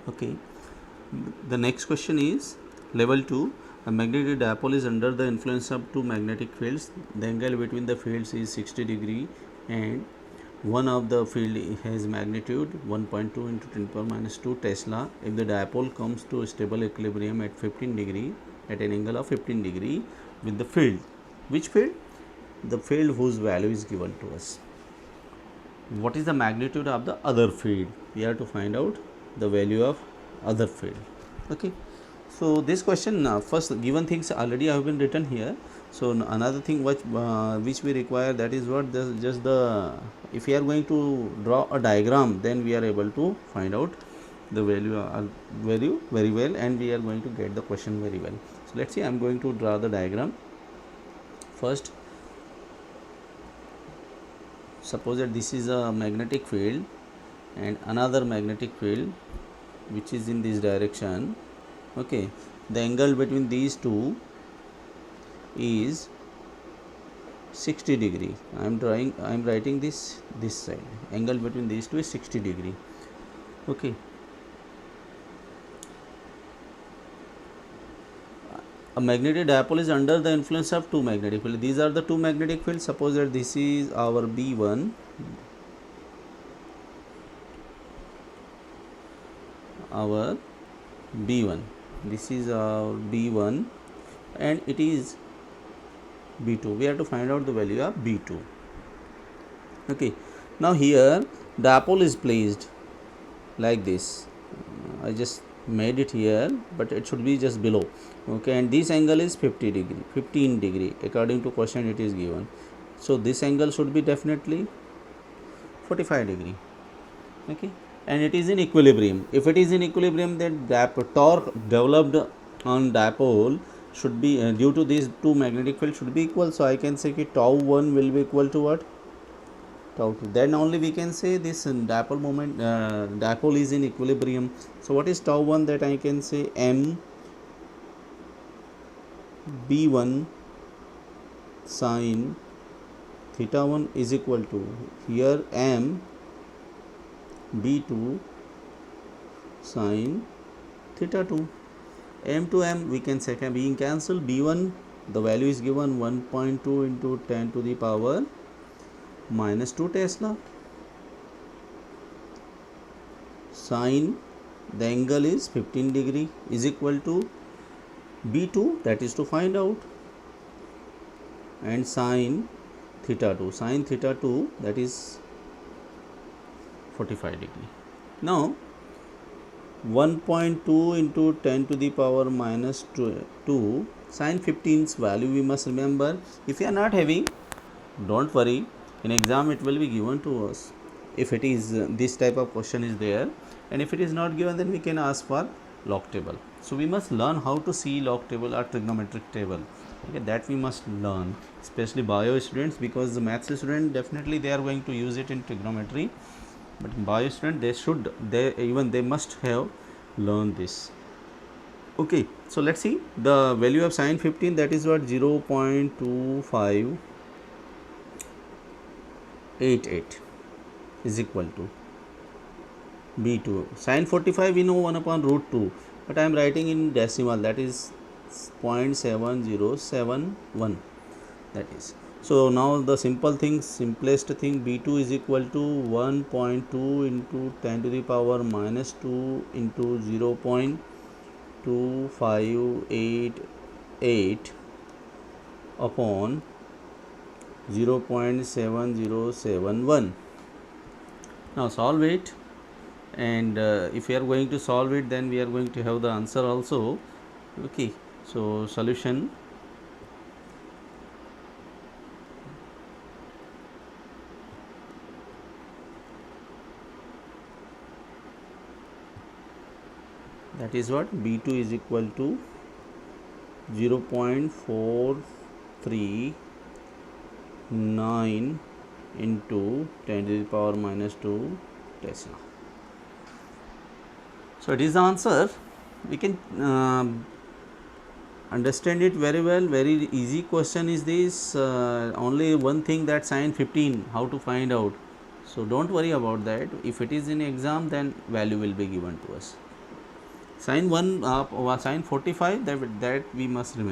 Okay, the next question is level 2. A magnetic dipole is under the influence of two magnetic fields. The angle between the fields is 60 degree and one of the field has magnitude 1.2 into 10 power minus 2 Tesla. If the dipole comes to stable equilibrium at 15 degree at an angle of 15 degree with the field. Which field? The field whose value is given to us. What is the magnitude of the other field? We have to find out the value of other field. Okay, so this question first given things already have been written here. So another thing which we require, that is what just the, if we are going to draw a diagram, then we are able to find out the value very well, and we are going to get the question very well. So let's see, I am going to draw the diagram. First, suppose that this is a magnetic field and another magnetic field which is in this direction. Okay, the angle between these two is 60 degree. I am writing this side. Angle between these two is 60 degree. Okay, a magnetic dipole is under the influence of two magnetic fields. These are the two magnetic fields. Suppose that this is our B1, our B1, this is our B1 and it is B2. We have to find out the value of B2. Okay, now here dipole is placed like this. I just made it here, but it should be just below. Okay, and this angle is 15 degree according to question it is given. So this angle should be definitely 45 degree. Okay, and it is in equilibrium. If it is in equilibrium, then torque developed on dipole should be due to these two magnetic fields should be equal. So I can say that tau 1 will be equal to what? Tau 2. Then only we can say this dipole moment, dipole is in equilibrium. So what is tau 1? That I can say m B1 sin theta 1 is equal to, here m B2 sin theta 2. M to m we can say being cancelled. B1, the value is given 1.2 into 10 to the power minus 2 Tesla. Sin, the angle is 15 degree is equal to B2, that is to find out, and sin theta 2. Sin theta 2, that is 45 degree. Now 1.2 into 10 to the power minus 2 sin 15's value we must remember. If you are not having, don't worry, in exam it will be given to us if it is this type of question is there, and if it is not given, then we can ask for log table. So we must learn how to see log table or trigonometric table. Okay, that we must learn, especially bio students, because the maths student definitely they are going to use it in trigonometry, but bio student they must have learned this. Okay, so let's see the value of sin 15, that is what 0.2588 is equal to B2. Sin 45 we know 1 upon root 2, but I am writing in decimal, that is 0.7071, that is. So now the simplest thing, B2 is equal to 1.2 into 10 to the power minus 2 into 0.2588 upon 0.7071. Now solve it, and if we are going to solve it, then we are going to have the answer also. Okay, so solution. That is what B2 is equal to 0.439 into 10 to the power minus 2 Tesla. So it is the answer. We can understand it very well. Very easy question is this. Only one thing, that sin 15, how to find out. So don't worry about that. If it is in exam, then value will be given to us. Sign 1, sign 45, that we must remember.